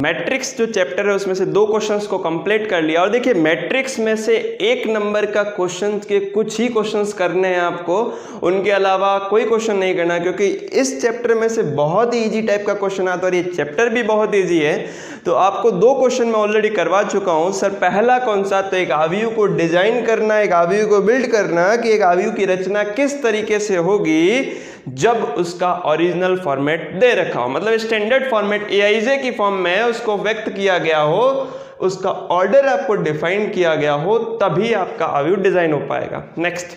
Matrix जो chapter है उसमें से 2 क्वेश्चंस को कंप्लीट कर लिया। और देखिए मैट्रिक्स में से 1 नंबर का क्वेश्चन के कुछ ही क्वेश्चंस करने हैं आपको, उनके अलावा कोई क्वेश्चन नहीं करना, क्योंकि इस चैप्टर में से बहुत ही इजी टाइप का क्वेश्चन आता है और ये चैप्टर भी बहुत इजी है। तो आपको 2 क्वेश्चन मैं ऑलरेडी करवा चुका हूँ। सर पहला कौन सा, तो एक आव्यूह को डिजाइन करना, एक आव्यूह को बिल्ड करना कि एक आव्यूह की रचना किस तरीके से होगी जब उसका ओरिजिनल फॉर्मेट दे रखा हो, मतलब स्टैंडर्ड फॉर्मेट एआईजे की फॉर्म में उसको व्यक्त किया गया हो, उसका ऑर्डर आपको डिफाइन किया गया हो, तभी आपका आव्यूह डिजाइन हो पाएगा। नेक्स्ट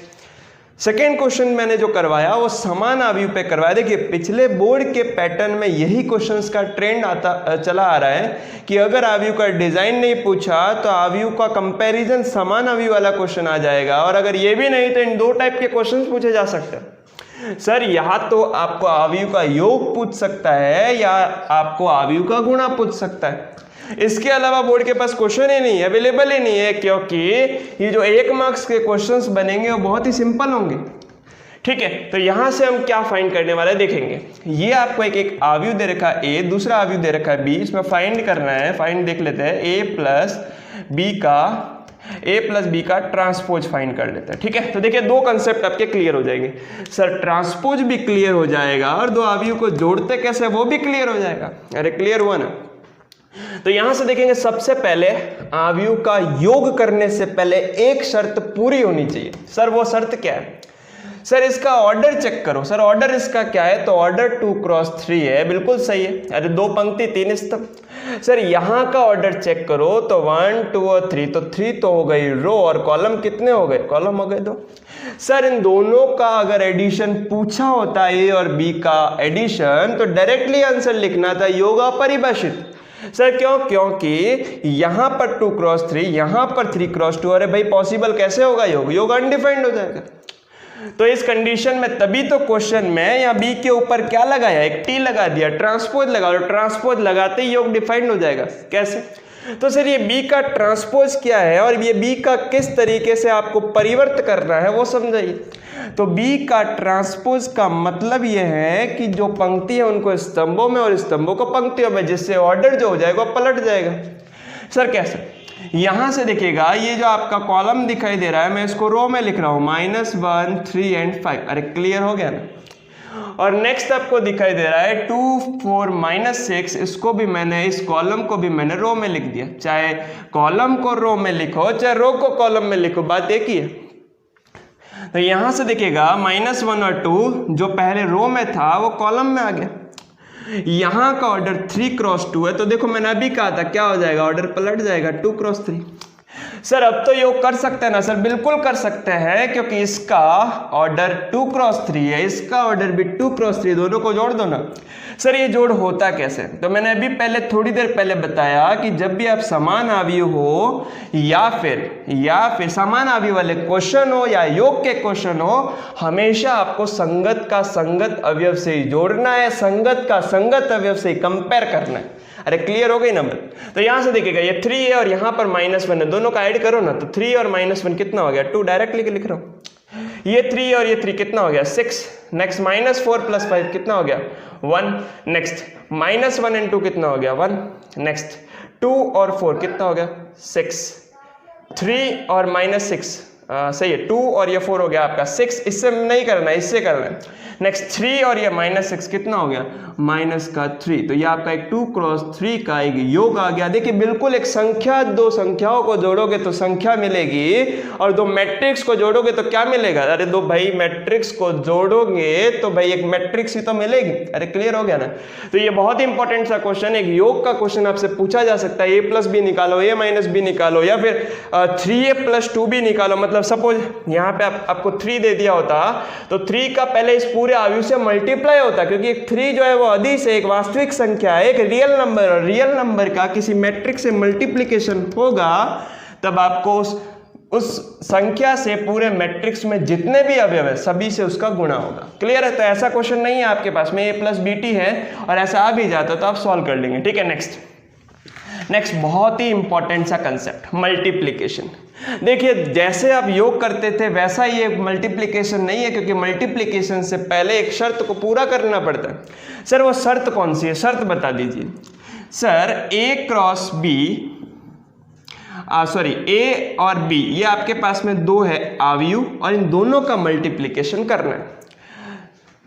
सेकेंड क्वेश्चन मैंने जो करवाया वो समान आव्यूह पे करवाया। देखिए पिछले बोर्ड के पैटर्न में यही क्वेश्चंस का ट्रेंड चला आ रहा है कि अगर आव्यूह का डिजाइन नहीं पूछा तो आव्यूह का कंपैरिजन समान आव्यूह वाला क्वेश्चन आ जाएगा, और अगर ये भी नहीं तो इन 2 टाइप के क्वेश्चन पूछे जा सकते हैं। सर यहाँ तो आपको आव्यूह का योग पूछ सकता है या आपको आव्यूह का गुणा पूछ सकता है, इसके अलावा बोर्ड के पास क्वेश्चन ही नहीं है, अवेलेबल ही नहीं है, क्योंकि ये जो 1 मार्क्स के क्वेश्चंस बनेंगे वो बहुत ही सिंपल होंगे। ठीक है, तो यहां से हम क्या फाइंड करने वाले देखेंगे। ये आपको एक आव्यूह दे रखा है ए, दूसरा आव्यूह दे रखा है बी, इसमें फाइंड करना है। फाइंड देख लेते हैं, ए प्लस बी का ट्रांसपोज फाइंड कर लेते हैं। ठीक है, तो देखिए 2 कंसेप्ट आपके क्लियर हो जाएंगे। सर ट्रांसपोज भी क्लियर हो जाएगा और 2 आव्यूह को जोड़ते कैसे वो भी क्लियर हो जाएगा। अरे क्लियर हुआ ना। तो यहां से देखेंगे, सबसे पहले आव्यूह का योग करने से पहले एक शर्त पूरी होनी चाहिए। सर वो शर्त क्या है? सर इसका ऑर्डर चेक करो। सर ऑर्डर इसका क्या है? तो ऑर्डर 2 क्रॉस 3 है, बिल्कुल सही है। अरे 2 पंक्ति 3 स्तंभ। सर यहां का ऑर्डर चेक करो तो 1 2 और 3, तो 3 तो हो गई रो, और कॉलम कितने हो गए? कॉलम हो गए 2। सर इन दोनों का अगर एडिशन पूछा होता ए और बी का एडिशन, तो डायरेक्टली आंसर लिखना था योग अपरिभाषित। सर क्यों? क्योंकि यहां पर 2 क्रॉस 3, यहां पर 3 क्रॉस 2। अरे भाई पॉसिबल कैसे होगा योग? योग अनडिफाइंड हो जाएगा। तो इस कंडीशन में तभी तो क्वेश्चन में या बी के ऊपर क्या लगाया? एक टी लगा दिया, ट्रांसपोज लगा लो। ट्रांसपोज लगाते ही योग डिफाइंड हो जाएगा। कैसे? तो सर ये बी का ट्रांसपोज क्या है और ये बी का किस तरीके से आपको परिवर्त करना है वो समझाइए। तो बी का ट्रांसपोज का मतलब ये है कि जो पंक्ति है उनको स्तंभों में और स्तंभों को पंक्तियों में, जिससे ऑर्डर जो हो जाएगा पलट जाएगा। सर कैसे? यहां से देखिएगा, ये जो आपका कॉलम दिखाई दे रहा है, मैं इसको रो में लिख रहा हूं, -1 3 एंड 5। अरे क्लियर हो गया ना। और नेक्स्ट आपको दिखाई दे रहा है 2 4 -6, इसको भी मैंने, इस कॉलम को भी मैंने रो में लिख दिया। चाहे कॉलम को रो में लिखो चाहे रो को कॉलम में लिखो, बात एक ही है। तो यहां से देखिएगा -1 और 2 जो पहले रो में था वो कॉलम में आ गया। यहां का ऑर्डर 3 क्रॉस 2 है, तो देखो मैंने अभी कहा था क्या हो जाएगा? ऑर्डर पलट जाएगा 2 क्रॉस 3। सर अब तो योग कर सकते हैं ना? सर बिल्कुल कर सकते हैं, क्योंकि इसका ऑर्डर 2 क्रॉस 3 है, इसका ऑर्डर भी 2 क्रॉस 3, दोनों को जोड़ दो ना। सर ये जोड़ होता कैसे? तो मैंने अभी पहले थोड़ी देर पहले बताया कि जब भी आप समान आव्यूह हो या फिर समान आव्यूह वाले क्वेश्चन हो या योग के क्वेश्चन हो, हमेशा आपको संगत का संगत अवयव से ही जोड़ना है, संगत का संगत अवयव से ही कंपेयर करना है। अरे क्लियर हो गई नंबर। तो यहां से देखिएगा ये 3 है और यहां पर -1 है, दोनों का ऐड करो ना, तो 3 और -1 कितना हो गया? 2 डायरेक्टली लिख रहा हूं। ये 3 और ये 3 कितना हो गया? 6। नेक्स्ट -4 + 5 कितना हो गया? 1। नेक्स्ट -1 and 2 कितना हो गया? 1। नेक्स्ट 2 और 4 कितना हो गया? 6। 3 और -6 सही है, 2 और ये 4 हो गया आपका 6। इससे नहीं करना है, इससे करना है। नेक्स्ट 3 और ये -6 कितना हो गया? -3। तो ये आपका एक 2 क्रॉस 3 का एक योग आ गया। देखिए बिल्कुल एक संख्या, 2 संख्याओं को जोड़ोगे तो संख्या मिलेगी, और 2 मैट्रिक्स को जोड़ोगे तो क्या मिलेगा? अरे 2 भाई मैट्रिक्स को जोड़ोगे तो भाई एक मैट्रिक्स ही तो मिलेगी। अरे क्लियर हो गया ना। तो ये बहुत ही इंपॉर्टेंट सा क्वेश्चन, एक योग का क्वेश्चन आपसे पूछा जा सकता है। a + b निकालो, a - b निकालो, या फिर 3a + 2b निकालो। मतलब सपोज यहाँ पे आपको 3 दे दिया होता तो 3 का पहले इस पूरे आव्यूह से मल्टीप्लाई होता, क्योंकि एक 3 जो है वो अदिश है, एक वास्तविक संख्या है, एक रियल नंबर। और रियल नंबर का किसी मैट्रिक्स से मल्टीप्लिकेशन होगा तब आपको उस संख्या से पूरे मैट्रिक्स में जितने भी अवयव है सभी से उसका गुणा होगा। क्लियर है? तो ऐसा क्वेश्चन नहीं है आपके पास में, a + bt है और ऐसा आ भी जाता तो आप सॉल्व कर लेंगे। ठीक है, नेक्स्ट बहुत ही इंपॉर्टेंट सा कंसेप्ट, मल्टीप्लिकेशन। देखिए जैसे आप योग करते थे वैसा ये मल्टीप्लिकेशन नहीं है, क्योंकि मल्टीप्लिकेशन से पहले एक शर्त को पूरा करना पड़ता है। सर वो शर्त कौन सी है? शर्त बता दीजिए। सर ए क्रॉस बी, सॉरी ए और बी ये आपके पास में दो है अवयव और इन दोनों का मल्टीप्लिकेशन करना है।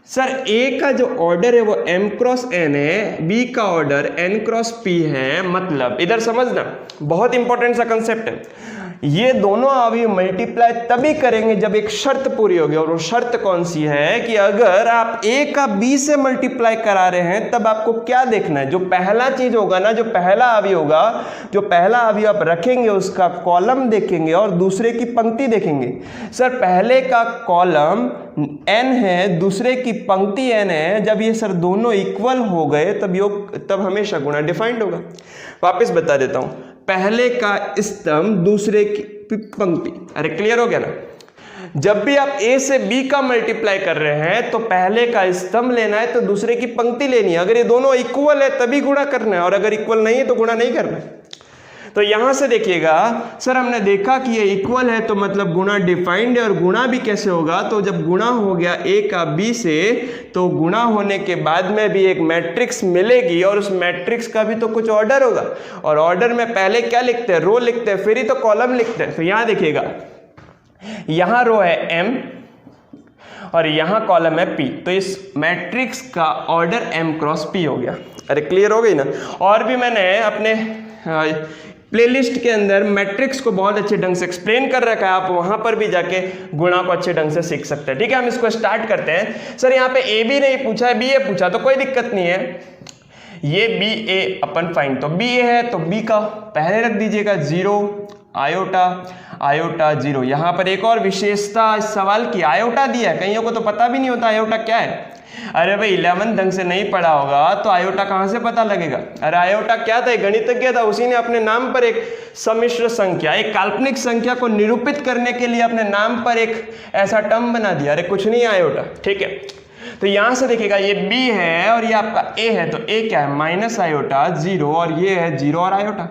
सर ए का जो ऑर्डर है वो m क्रॉस n है, बी का ऑर्डर n क्रॉस p है। मतलब इधर समझना, बहुत इंपॉर्टेंट सा कंसेप्ट है, ये दोनों अवयव मल्टीप्लाई तभी करेंगे जब एक शर्त पूरी होगी, और वो शर्त कौन सी है कि अगर आप a का b से मल्टीप्लाई करा रहे हैं तब आपको क्या देखना है, जो पहला चीज होगा ना, जो पहला अवयव होगा, जो पहला अवयव आप रखेंगे उसका कॉलम देखेंगे और दूसरे की पंक्ति देखेंगे। सर पहले का कॉलम n है, दूसरे की पंक्ति n है, जब ये सर दोनों इक्वल हो गए तब हमेशा गुणा डिफाइंड होगा। वापस बता देता हूं, पहले का स्तंभ दूसरे की पंक्ति, अरे क्लियर हो गया ना। जब भी आप a से b का मल्टीप्लाई कर रहे हैं तो पहले का स्तंभ लेना है तो दूसरे की पंक्ति लेनी है। अगर ये दोनों इक्वल है तभी गुणा करना है, और अगर इक्वल नहीं है तो गुणा नहीं करना है। तो यहां से देखिएगा, सर हमने देखा कि ये इक्वल है तो मतलब गुणा डिफाइंड है, और गुणा भी कैसे होगा, तो जब गुणा हो गया a का b से तो गुणा होने के बाद में भी एक मैट्रिक्स मिलेगी, और उस मैट्रिक्स का भी तो कुछ ऑर्डर होगा, और ऑर्डर में पहले क्या लिखते हैं, रो लिखते हैं, फिर ही तो कॉलम लिखते हैं। तो यहां देखिएगा, यहां रो है m और यहां कॉलम है p, तो इस मैट्रिक्स का ऑर्डर m क्रॉस p हो गया। अरे क्लियर हो गई ना। और भी मैंने अपने प्लेलिस्ट के अंदर मैट्रिक्स को बहुत अच्छे ढंग से एक्सप्लेन कर रखा है, आप वहां पर भी जाके गुणा को अच्छे ढंग से सीख सकते हैं। ठीक है, हम इसको स्टार्ट करते हैं। सर यहाँ पे ए बी नहीं पूछा है, बी ए पूछा, तो कोई दिक्कत नहीं है, ये बी ए अपन फाइंड, तो बी ए है तो बी का पहले रख दीजिएगा 0 आयोटा आयोटा 0। यहाँ पर एक और विशेषता इस सवाल की, आयोटा दिया है, कईयों को तो पता भी नहीं होता आयोटा क्या है। अरे भाई 11 ढंग से नहीं पढ़ा होगा तो आयोटा कहां से पता लगेगा। अरे आयोटा क्या था, एक गणितज्ञ था, उसी ने अपने नाम पर एक सम्मिश्र संख्या, एक काल्पनिक संख्या को निरूपित करने के लिए अपने नाम पर एक ऐसा टर्म बना दिया। अरे कुछ नहीं आयोटा। ठीक है, तो यहां से देखिएगा ये b है और ये आपका a है, तो a क्या है माइनस आयोटा 0 और ये है 0 और आयोटा।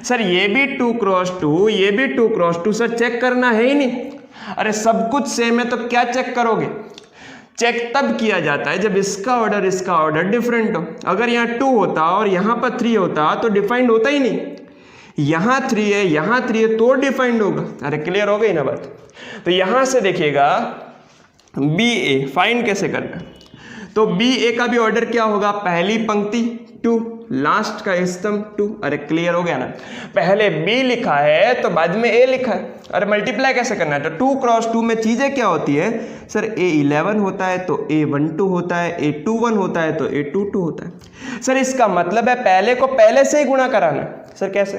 सर ये भी 2 क्रॉस 2, ये भी 2 क्रॉस 2, सर चेक करना है ही नहीं। अरे सब कुछ सेम है तो क्या चेक करोगे, चेक तब किया जाता है जब इसका ऑर्डर डिफरेंट हो। अगर यहाँ 2 होता और यहाँ पर 3 होता तो डिफाइंड होता ही नहीं, यहाँ 3 है यहाँ 3 है तो डिफाइंड होगा। अरे क्लियर हो गई ना बात। तो यहाँ से देखिएगा बी ए फाइंड कैसे करना, तो बी ए का भी ऑर्डर क्या होगा, पहली पंक्ति 2, लास्ट का स्तंभ 2। अरे क्लियर हो गया ना, पहले b लिखा है तो बाद में a लिखा है। अरे मल्टीप्लाई कैसे करना है, तो 2 क्रॉस 2 में चीजें क्या होती है, सर a11 होता है तो a12 होता है, a21 होता है तो a22 होता है। सर इसका मतलब है पहले को पहले से ही गुणा कराना। सर कैसे,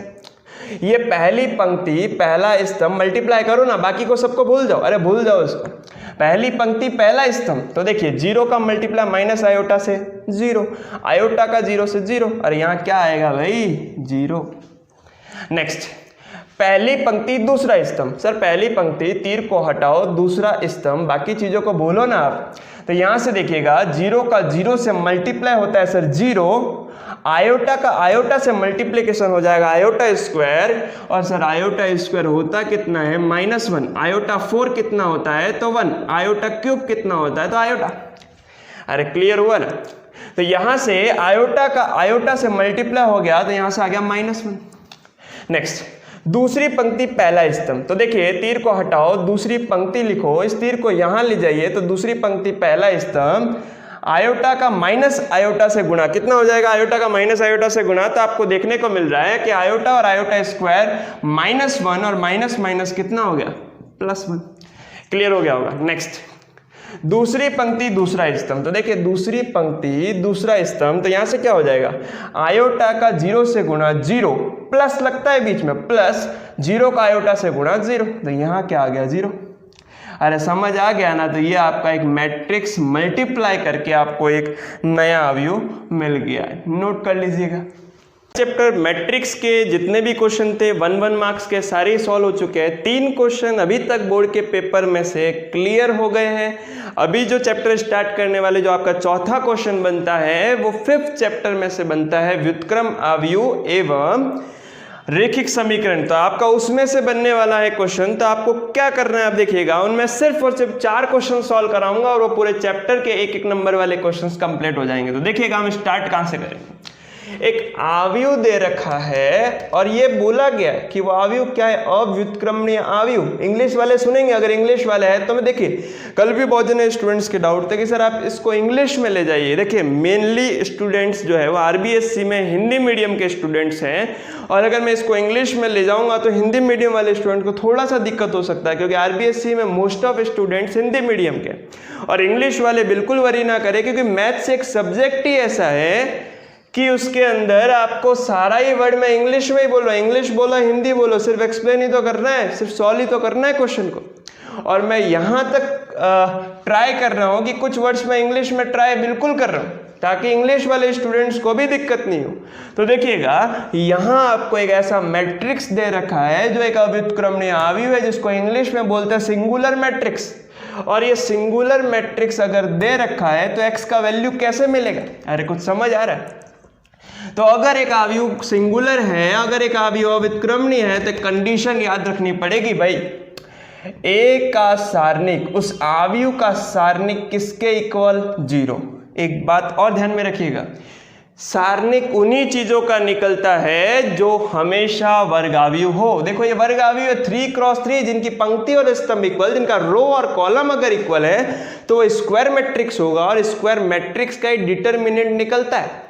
ये पहली पंक्ति पहला स्तंभ मल्टीप्लाई करो ना, बाकी को सबको भूल जाओ। अरे भूल जाओ इसको, पहली पंक्ति पहला स्तंभ, तो देखिए 0 का मल्टीप्लाई माइनस आयोटा से 0, आयोटा का 0 से 0, और यहाँ क्या आएगा भाई 0। नेक्स्ट पहली पंक्ति दूसरा स्तंभ, सर पहली पंक्ति तीर को हटाओ दूसरा स्तंभ, बाकी चीजों को भूलो ना आप। तो यहां से देखिएगा 0 का 0 से मल्टीप्लाई होता है सर 0, आयोटा का आयोटा से मल्टीप्लिकेशन हो जाएगा आयोटा स्क्वायर, और सर आयोटा स्क्वायर होता कितना है -1, आयोटा 4 कितना होता है तो 1, आयोटा क्यूब कितना होता है तो आयोटा। अरे क्लियर हुआ ना। तो यहां से आयोटा का आयोटा से मल्टीप्लाई हो गया तो यहां से आ गया -1। नेक्स्ट दूसरी पंक्ति पहला स्तंभ, तो देखिए तीर को हटाओ दूसरी पंक्ति लिखो, इस तीर को यहां ले जाइए तो दूसरी पंक्ति पहला स्तंभ, आयोटा का माइनस आयोटा से गुणा कितना हो जाएगा, आयोटा का माइनस आयोटा से गुणा, तो आपको देखने को मिल रहा है कि आयोटा और आयोटा स्क्वायर -1 और माइनस माइनस कितना हो गया +1। क्लियर हो गया होगा। नेक्स्ट दूसरी पंक्ति दूसरा स्तंभ, तो देखिए दूसरी पंक्ति दूसरा स्तंभ, तो यहां से क्या हो जाएगा, आयोटा का 0 से गुणा 0, प्लस लगता है बीच में, प्लस 0 का आयोटा से गुणा 0, तो यहां क्या आ गया 0। अरे समझ आ गया ना। तो ये आपका एक मैट्रिक्स मल्टीप्लाई करके आपको एक नया अवयव मिल गया है, नोट कर लीजिएगा। चैप्टर मैट्रिक्स के जितने भी क्वेश्चन थे 1 मार्क्स के सारे सॉल्व हो चुके हैं। 3 क्वेश्चन अभी तक बोर्ड के पेपर में से क्लियर हो गए हैं। अभी जो चैप्टर स्टार्ट करने वाले जो आपका चौथा क्वेश्चन बनता है वो 5th चैप्टर में से बनता है, व्युत्क्रम अवयव एवं रेखिक समीकरण। तो आपका उसमें से बनने वाला है क्वेश्चन। तो आपको क्या करना है आप देखिएगा, उनमें सिर्फ और सिर्फ 4 क्वेश्चन सॉल्व कराऊंगा और वो पूरे चैप्टर के 1-1 नंबर वाले क्वेश्चंस कंप्लीट हो जाएंगे। तो देखिएगा हम स्टार्ट कहां से करेंगे। एक आव्यूह दे रखा है और ये बोला गया कि वो आव्यूह क्या है, अव्युत्क्रमणीय आव्यूह। इंग्लिश वाले सुनेंगे, अगर इंग्लिश वाले हैं तो मैं देखिए कल भी बहुत जने स्टूडेंट्स के डाउट थे कि सर आप इसको इंग्लिश में ले जाइए। देखिए मेनली स्टूडेंट्स जो है वो आरबीएससी में हिंदी मीडियम के स्टूडेंट्स हैं, और अगर मैं इसको इंग्लिश में ले जाऊंगा तो हिंदी मीडियम वाले स्टूडेंट को थोड़ा सा दिक्कत हो सकता है, क्योंकि आरबीएससी में most of students Hindi medium के। और इंग्लिश वाले बिल्कुल वरी ना करें, क्योंकि मैथ्स एक सब्जेक्ट ही ऐसा है कि उसके अंदर आपको सारा ही वर्ड मैं इंग्लिश में ही बोल रहा हूँ, इंग्लिश बोलो हिंदी बोलो, सिर्फ एक्सप्लेन ही तो करना है, सिर्फ सॉल्व ही तो करना है क्वेश्चन को। और मैं यहाँ तक ट्राई कर रहा हूँ कि कुछ वर्ड्स मैं इंग्लिश में ट्राई बिल्कुल कर रहा हूँ, ताकि इंग्लिश वाले स्टूडेंट्स को भी दिक्कत नहीं हो। तो देखिएगा यहाँ आपको एक ऐसा मैट्रिक्स दे रखा है जो एक अव्युत्क्रमणीय आव्यूह है, जिसको इंग्लिश में बोलते हैं सिंगुलर मैट्रिक्स। और ये सिंगुलर मैट्रिक्स अगर दे रखा है तो एक्स का वैल्यू कैसे मिलेगा? अरे कुछ समझ आ रहा है? तो अगर एक आव्यूह सिंगुलर है, अगर एक आव्यूह अव्युत्क्रमणीय है, तो कंडीशन याद रखनी पड़ेगी भाई, ए का सारणिक, उस आव्यूह का सारणिक किसके इक्वल? 0। एक बात और ध्यान में रखिएगा, सारणिक उन्हीं चीजों का निकलता है जो हमेशा वर्गाव्यूह हो। देखो ये वर्गाव्यूह 3 क्रॉस 3, जिनकी पंक्ति और स्तंभ इक्वल, जिनका रो और कॉलम अगर इक्वल है तो वो स्क्वायर मैट्रिक्स होगा, और स्क्वायर मैट्रिक्स का एक डिटरमिनेंट निकलता है।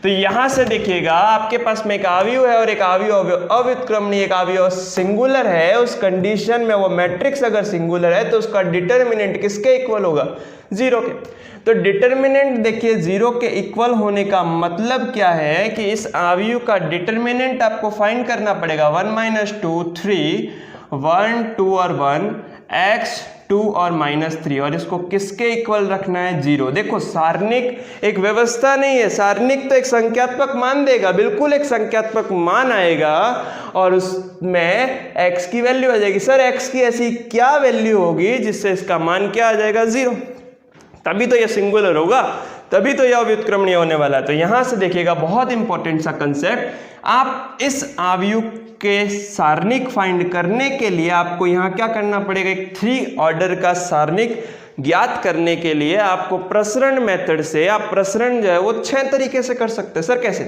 तो यहां से देखिएगा आपके पास में एक आव्यूह है और एक आव्यूह अव्युत्क्रमणीय, एक आव्यूह सिंगुलर है। उस कंडीशन में वो मैट्रिक्स अगर सिंगुलर है तो उसका डिटरमिनेंट किसके इक्वल होगा? 0 के। तो डिटरमिनेंट देखिए 0 के इक्वल होने का मतलब क्या है कि इस आव्यूह का डिटरमिनेंट आपको फाइंड करना पड़ेगा। 1 - 2 3, 1 2 और 1, x 2 और -3, और इसको किसके इक्वल रखना है? 0। देखो सारणिक एक व्यवस्था नहीं है, सारणिक तो एक संख्यात्मक मान देगा, बिल्कुल एक संख्यात्मक मान आएगा और उसमें x की वैल्यू आ जाएगी। सर x की ऐसी क्या वैल्यू होगी जिससे इसका मान क्या आ जाएगा? 0। तभी तो यह सिंगुलर होगा, तभी तो यह अव्युत्क्रमणीय होने वाला है। तो यहां से देखिएगा बहुत इंपॉर्टेंट सा कंसेप्ट, आप इस आव्यूह के सारणिक फाइंड करने के लिए आपको यहाँ क्या करना पड़ेगा? एक 3 ऑर्डर का सारणिक ज्ञात करने के लिए आपको प्रसरण मेथड से, आप प्रसरण जो है वो 6 तरीके से कर सकते हैं। सर कैसे?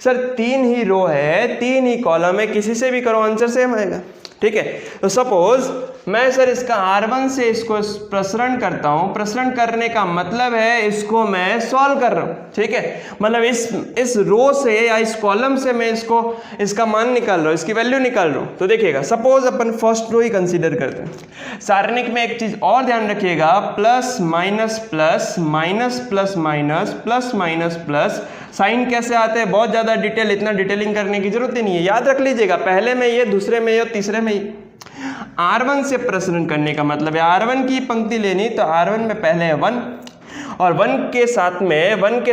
सर 3 ही रो है, 3 ही कॉलम है, किसी से भी करो आंसर सेम आएगा। ठीक है, तो सपोज मैं सर इसका R1 से इसको प्रसरण करता हूं। प्रसरण करने का मतलब है इसको मैं सॉल्व कर रहा हूं। ठीक है, मतलब इस रो से या इस कॉलम से मैं इसका मान निकाल रहा हूं, इसकी वैल्यू निकाल रहा हूं। तो देखिएगा सपोज अपन फर्स्ट रो ही कंसीडर करते हैं। सारणिक में एक चीज और ध्यान रखिएगा, plus minus plus, minus plus minus, plus minus plus. Sign कैसे आते हैं बहुत ज्यादा डिटेल, इतना डिटेलिंग करने की जरूरत ही नहीं है, याद रख लीजिएगा। पहले में ये, दूसरे में ये, तीसरे में ये। R1 से प्रसरण करने का मतलब है R1 की पंक्ति लेनी, तो R1 में पहले है 1, और 1 के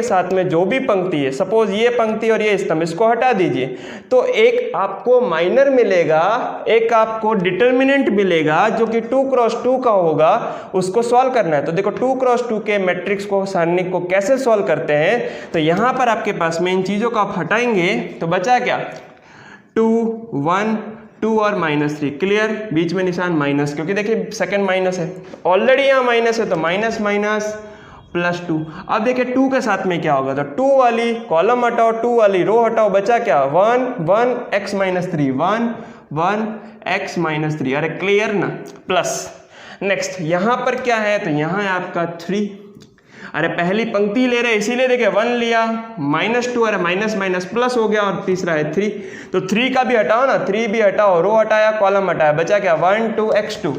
साथ में जो भी पंक्ति है, सपोज ये पंक्ति और ये स्तंभ, इसको हटा दीजिए, तो एक आपको माइनर मिलेगा, एक आपको डिटरमिनेंट मिलेगा जो कि 2 क्रॉस 2 का होगा, उसको सॉल्व करना है। तो देखो 2 क्रॉस 2 के मैट्रिक्स को, सारणिक को कैसे सॉल्व करते हैं, तो यहां पर आपके पास में इन चीजों को आप हटाएंगे तो बचा क्या? 2 1 2 और -3। क्लियर? बीच में निशान माइनस, क्योंकि देखिए सेकंड माइनस है, ऑलरेडी यहाँ माइनस है, तो माइनस माइनस +2। अब देखिए 2 के साथ में क्या होगा, तो 2 वाली कॉलम हटाओ, 2 वाली रो हटाओ, बचा क्या? 1 1 x -3, 1 1 x -3। अरे क्लियर ना? प्लस। नेक्स्ट यहाँ पर क्या है, तो यहाँ है आपका 3। अरे पहली पंक्ति ले रहे इसीलिए देखिए 1 लिया, -2, अरे माइनस माइनस प्लस हो गया, और तीसरा है 3, तो 3 का भी हटाओ ना, 3 भी हटाओ, रो हटाया, कॉलम हटाया, बचा क्या? 1 2 x2,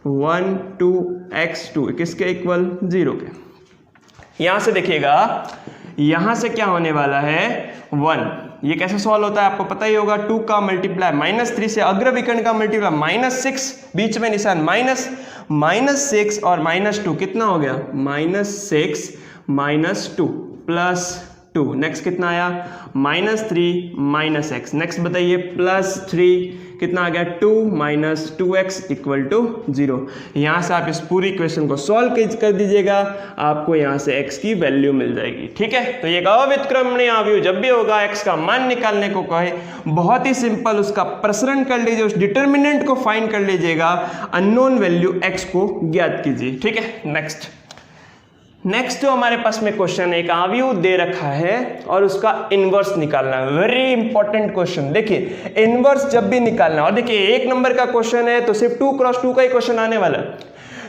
1 2 x2 किसके इक्वल? 0 के। यहां से देखिएगा, यहां से क्या होने वाला है? 1। ये कैसे सॉल्व होता है आपको पता ही होगा, 2 का मल्टीप्लाई, -3 से अग्र विकर्ण का मल्टीप्लाई, -6, बीच में निशान माइनस, -6 और -2 कितना हो गया? -6 -2 +2। नेक्स्ट कितना आया? -3 -x। नेक्स्ट बताइए, +3 कितना आ गया? 2 - 2x = 0। यहाँ से आप इस पूरी इक्वेशन को सॉल्व कर दीजिएगा, आपको यहाँ से x की वैल्यू मिल जाएगी। ठीक है, तो ये अव्युत्क्रमणीय आव्यूह जब भी होगा x का मान निकालने को कहे, बहुत ही सिंपल उसका प्रसरण कर लीजिए, उस डिटरमिनेंट को फाइंड कर लीजिएगा, अननोन वैल्यू x को ज्ञात कीजिए। ठीक है, नेक्स्ट नेक्स्ट जो हमारे पास में क्वेश्चन, एक आव्यूह दे रखा है और उसका इनवर्स निकालना है। Very important question. देखिए इनवर्स जब भी निकालना, और देखिए 1 नंबर का क्वेश्चन है तो सिर्फ 2 क्रॉस 2 का ही क्वेश्चन आने वाला है।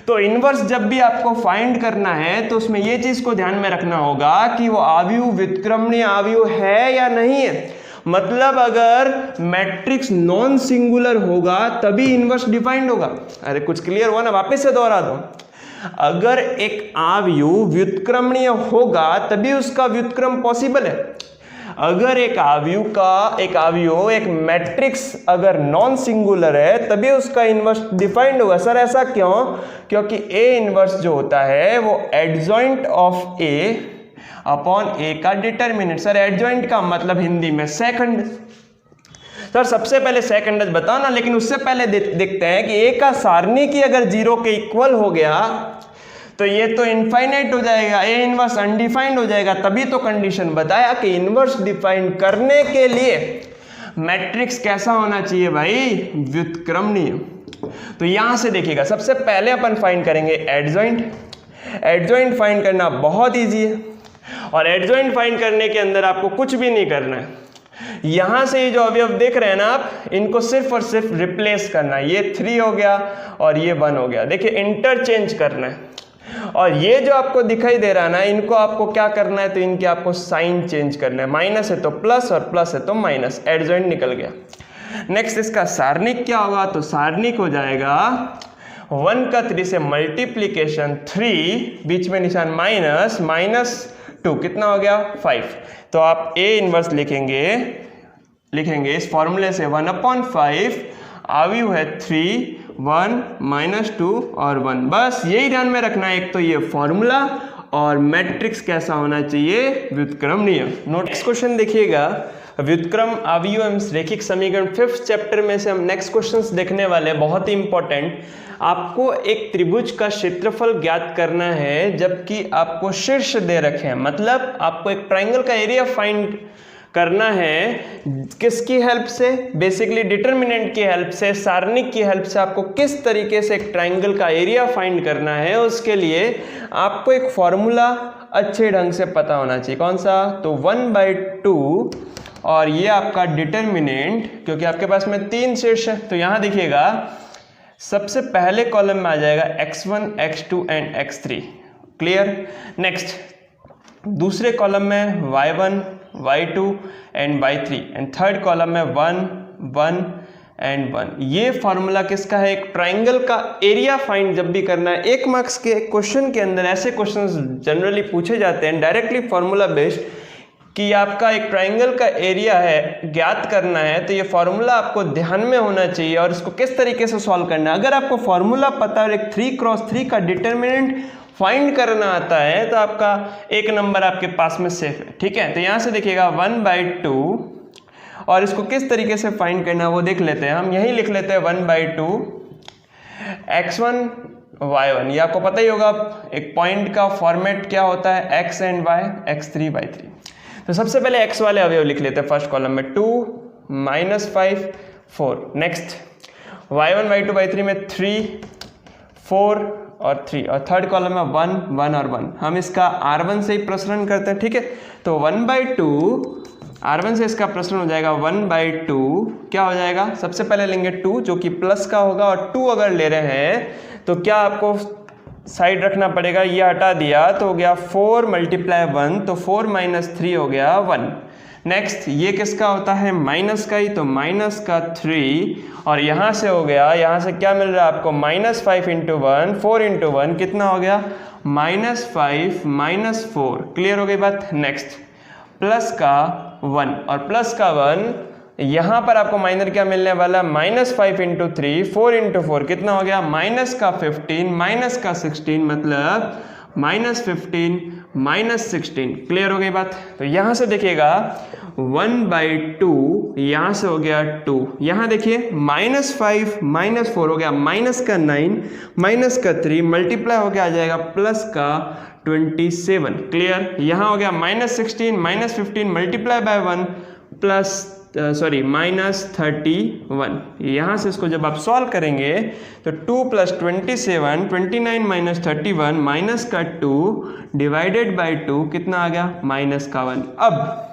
तो इनवर्स जब भी आपको फाइंड करना है तो उसमें ये चीज को ध्यान में रखना होगा कि वो आव्यूह व्युत्क्रमणीय आव्यूह है या नहीं है। मतलब अगर मैट्रिक्स नॉन सिंगुलर होगा तभी इनवर्स डिफाइंड होगा। अरे कुछ क्लियर हुआ ना, वापस से दोहरा दो। अगर एक आव्यूह व्युत्क्रमणीय होगा तभी उसका व्युत्क्रम पॉसिबल है। अगर एक आव्यूह एक मैट्रिक्स अगर नॉन सिंगुलर है तभी उसका इनवर्स डिफाइंड होगा। सर ऐसा क्यों? क्योंकि ए इनवर्स जो होता है वो एडजॉइंट ऑफ ए अपॉन ए का डिटर्मिनेंट। सर एडजॉइंट का मतलब हिंदी में सेकंड। सर सबसे पहले सेकंड बताओ ना, लेकिन उससे पहले देखते हैं कि ए का सारणी की अगर 0 के इक्वल हो गया तो ये तो इनफाइनाइट हो जाएगा, ए इनवर्स अनडिफाइंड हो जाएगा। तभी तो कंडीशन बताया कि इनवर्स डिफाइन करने के लिए मैट्रिक्स कैसा होना चाहिए भाई? व्युत्क्रमणीय। तो यहां से देखिएगा, सबसे पहले अपन फाइंड करेंगे एडजॉइंट। एडजॉइंट फाइंड करना बहुत इजी है और एडजॉइंट फाइंड करने के अंदर आपको कुछ भी नहीं करना है। यहां से ये जो अवयव देख रहे हैं ना आप, इनको सिर्फ और सिर्फ रिप्लेस करना है। ये 3 हो गया और ये 1 हो गया। देखिए इंटरचेंज करना है। और ये जो आपको दिखाई दे रहा है ना, इनको आपको क्या करना है? तो इनके आपको साइन चेंज करना है। माइनस है तो प्लस और प्लस है तो माइनस। एडजॉइंट निकल गया। नेक्स्ट इसका सारणिक क्या होगा? तो सारणिक हो जाएगा 1 का 3 से मल्टीप्लीकेशन 3, बीच में निशान माइनस, -2 कितना हो गया? 5। तो आप ए इनवर्स लिखेंगे इस फॉर्मूले से 1/5 आव्यूह है 3, 1, -2 और 1। बस यही ध्यान में रखना है। एक तो ये फॉर्मूला और मैट्रिक्स कैसा होना चाहिए? व्युत्क्रमणीय। नेक्स्ट क्वेश्चन देखिएगा, व्युत्क्रम आव्यूह एवं रेखिक समीकरण 5th चैप्टर में से हम नेक्स्ट क्वेश्चंस देखने वाले हैं, बहुत ही इंपॉर्टेंट। आपको एक त्रिभुज का क्षेत्रफल ज्ञात करना है जबकि आपको शीर्ष दे रखे हैं। मतलब आपको एक ट्राइंगल का एरिया फाइंड करना है। किसकी हेल्प से? बेसिकली डिटर्मिनेंट की हेल्प से, सारणिक की हेल्प से। आपको किस तरीके से एक ट्राइंगल का एरिया फाइंड करना है, उसके लिए आपको एक फॉर्मूला अच्छे ढंग से पता होना चाहिए। कौन सा? तो 1/2 और ये आपका डिटर्मिनेंट, क्योंकि आपके पास में 3 शीर्ष है। तो यहां देखिएगा सबसे पहले कॉलम में आ जाएगा x1, x2 and x3। Clear? Next दूसरे कॉलम में y1, y2 and y3 and third column में 1, 1 एंड 1। ये फॉर्मूला किसका है? एक ट्राइंगल का एरिया फाइंड जब भी करना है। 1 मार्क्स के क्वेश्चन के अंदर ऐसे क्वेश्चंस जनरली पूछे जाते हैं डायरेक्टली फॉर्मूला बेस्ड, कि आपका एक ट्राइंगल का एरिया है ज्ञात करना है, तो ये फॉर्मूला आपको ध्यान में होना चाहिए और इसको किस तरीके से सॉल्व करना है। अगर आपको फॉर्मूला पता है और एक 3x3 का डिटर्मिनेंट फाइंड करना आता है तो आपका 1 नंबर आपके पास में सेफ है। ठीक है, तो यहां से देखिएगा 1/2 और इसको किस तरीके से फाइंड करना है वो देख लेते हैं। हम यही लिख लेते हैं 1/2 x1 y1। ये आपको पता ही होगा एक पॉइंट का फॉर्मेट क्या होता है, x and y, x3 y3। तो सबसे पहले x वाले अवयव लिख लेते हैं फर्स्ट कॉलम में 2, -5, 4। नेक्स्ट y1, y2, y3 में 3, 4 और 3 और थर्ड कॉलम में 1, 1 और 1। हम इसका r1 से ही प्रसरण करते हैं। ठीक है, तो 1/2 r1 से इसका प्रसरण हो जाएगा 1/2 क्या हो जाएगा? सबसे पहले लेंगे 2 जो कि प्लस का होगा, और 2 अगर ले रहे हैं तो क्या आपको साइड रखना पड़ेगा, ये हटा दिया तो हो गया 4 × 1, तो 4 - 3 हो गया 1। नेक्स्ट ये किसका होता है? माइनस का ही, तो माइनस का 3 और यहाँ से हो गया, यहाँ से क्या मिल रहा है आपको? -5 × 1, 4 × 1 कितना हो गया? -5 - 4। क्लियर हो गई बात? नेक्स्ट प्लस का 1 और प्लस का 1, यहाँ पर आपको माइनर क्या मिलने वाला? -5 × 3, 4 × 4 कितना हो गया? -15 -16 मतलब -15 -16। क्लियर हो गई बात? तो यहाँ से देखिएगा 1/2 यहाँ से हो गया 2, यहाँ देखिए -5 -4 हो गया -9 -3 मल्टीप्लाई हो गया आ जाएगा +27। क्लियर? यहाँ हो गया -16 -15 मल्टीप्लाई बाय 1 सॉरी -31। यहाँ से इसको जब आप सॉल्व करेंगे तो 2 + 27 29 - 31 माइनस का 2 डिवाइडेड बाई 2 कितना आ गया -1। अब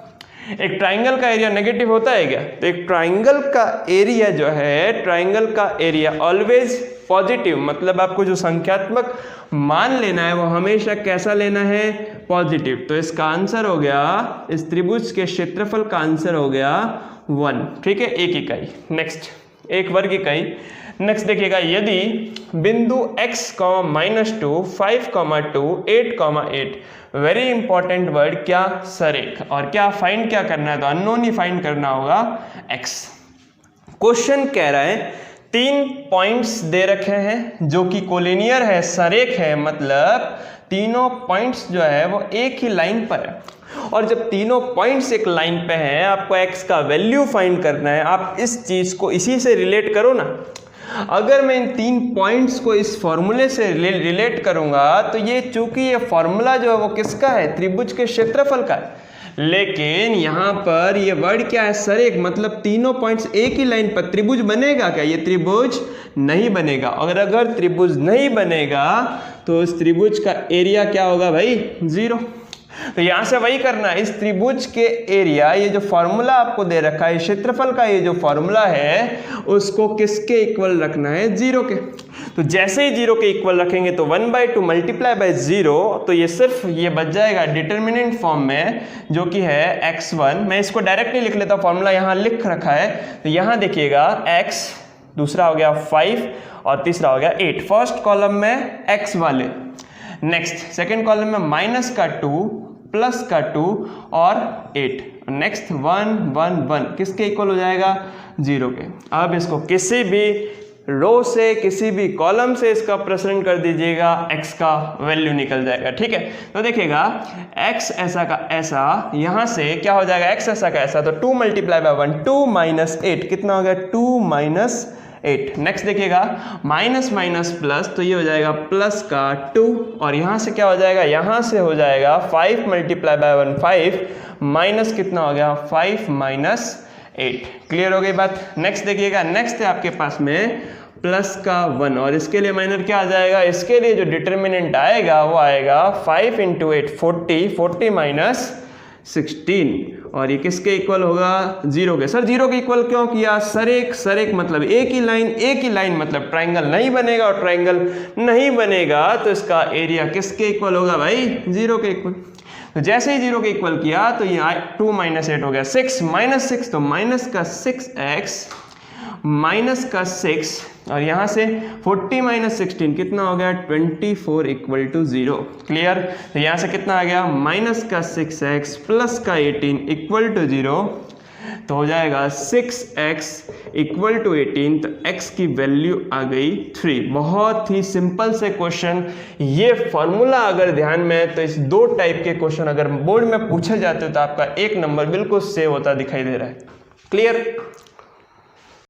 एक ट्राइंगल का एरिया नेगेटिव होता है क्या? तो एक ट्राइंगल का एरिया जो है, ट्राइंगल का एरिया ऑलवेज पॉजिटिव, मतलब आपको जो संख्यात्मक मान लेना है वो हमेशा कैसा लेना है? पॉजिटिव। तो इसका आंसर हो गया, इस त्रिभुज के क्षेत्रफल का आंसर हो गया 1। ठीक है, 1 इकाई। नेक्स्ट, 1 वर्ग इकाई। नेक्स्ट देखिएगा, यदि बिंदु x, -2, 5, 2, 8, 8, वेरी इंपॉर्टेंट वर्ड क्या? सरेख। और क्या फाइंड क्या करना है? तो अननोन ही फाइंड करना होगा x। क्वेश्चन कह रहा है 3 पॉइंट्स दे रखे हैं जो कि कोलिनियर है, सरेख है, मतलब तीनों पॉइंट्स जो है वो एक ही लाइन पर है। और जब तीनों पॉइंट्स एक लाइन पे हैं, आपको x का वैल्यू फाइंड करना है। आप इस चीज को इसी से रिलेट करो ना। अगर मैं इन 3 पॉइंट्स को इस फॉर्मूले से रिलेट करूंगा तो ये चूंकि ये फॉर्मूला जो है वो किसका है? त्रिभुज के क्षेत्रफल का है। लेकिन यहाँ पर ये वर्ड क्या है? सरेख, मतलब तीनों पॉइंट्स एक ही लाइन पर। त्रिभुज बनेगा क्या? ये त्रिभुज नहीं बनेगा। और अगर त्रिभुज नहीं बनेगा तो इस त्रिभुज का एरिया क्या होगा भाई? 0। तो यहां से वही करना है, इस त्रिभुज के एरिया, ये जो फॉर्मूला आपको दे रखा है क्षेत्रफल का, ये जो फॉर्मूला है उसको किसके इक्वल रखना है? 0 के। तो जैसे ही 0 के इक्वल रखेंगे तो 1/2 मल्टीप्लाई बाय 0, तो ये सिर्फ ये बच जाएगा डिटर्मिनेंट फॉर्म में, जो कि है x1। मैं इसको डायरेक्टली लिख लेता हूं, फॉर्मूला यहां लिख रखा है। तो यहां देखिएगा x, दूसरा हो गया 5 और तीसरा हो गया 8। फर्स्ट कॉलम में x वाले, नेक्स्ट सेकेंड कॉलम में माइनस का 2 प्लस का 2 और 8। नेक्स्ट 1 1 1 किसके इक्वल हो जाएगा? 0 के। अब इसको किसी भी रो से, किसी भी कॉलम से इसका प्रसरण कर दीजिएगा, x का वैल्यू निकल जाएगा। ठीक है, तो देखिएगा x ऐसा का ऐसा, यहां से क्या हो जाएगा? x ऐसा का ऐसा, तो 2 × 1 2 - 8 कितना हो गया? 2 - 8। नेक्स्ट देखिएगा माइनस माइनस प्लस, तो ये हो जाएगा प्लस का 2 और यहाँ से क्या हो जाएगा? यहाँ से हो जाएगा 5 × 1 5 माइनस कितना हो गया? 5 - 8। क्लियर हो गई बात? नेक्स्ट देखिएगा, नेक्स्ट है आपके पास में प्लस का 1 और इसके लिए माइनर क्या आ जाएगा? इसके लिए जो डिटर्मिनेंट आएगा वो आएगा 5 × 8 40 40 - 16 और ये किसके इक्वल होगा? 0 के। सर 0 के इक्वल क्यों किया? सरेख, सरेख मतलब एक ही लाइन मतलब ट्राइंगल नहीं बनेगा, और ट्राइंगल नहीं बनेगा तो इसका एरिया किसके इक्वल होगा भाई? 0 के इक्वल। तो जैसे ही 0 के इक्वल किया तो ये 2 - 8 हो गया 6 -6, तो माइनस का 6x माइनस का 6 और यहाँ से 40 - 16 कितना हो गया? 24 = 0। क्लियर? तो यहाँ से कितना आ गया? माइनस का 6x प्लस का 18 = 0, तो हो जाएगा 6x = 18। तो x की वैल्यू आ गई 3। बहुत ही सिंपल से क्वेश्चन। ये फॉर्मूला अगर ध्यान में है तो इस 2 टाइप के क्वेश्चन अगर बोर्ड में पूछे जाते हो तो आपका 1 नंबर बिल्कुल सेव होता दिखाई दे रहा है। क्लियर?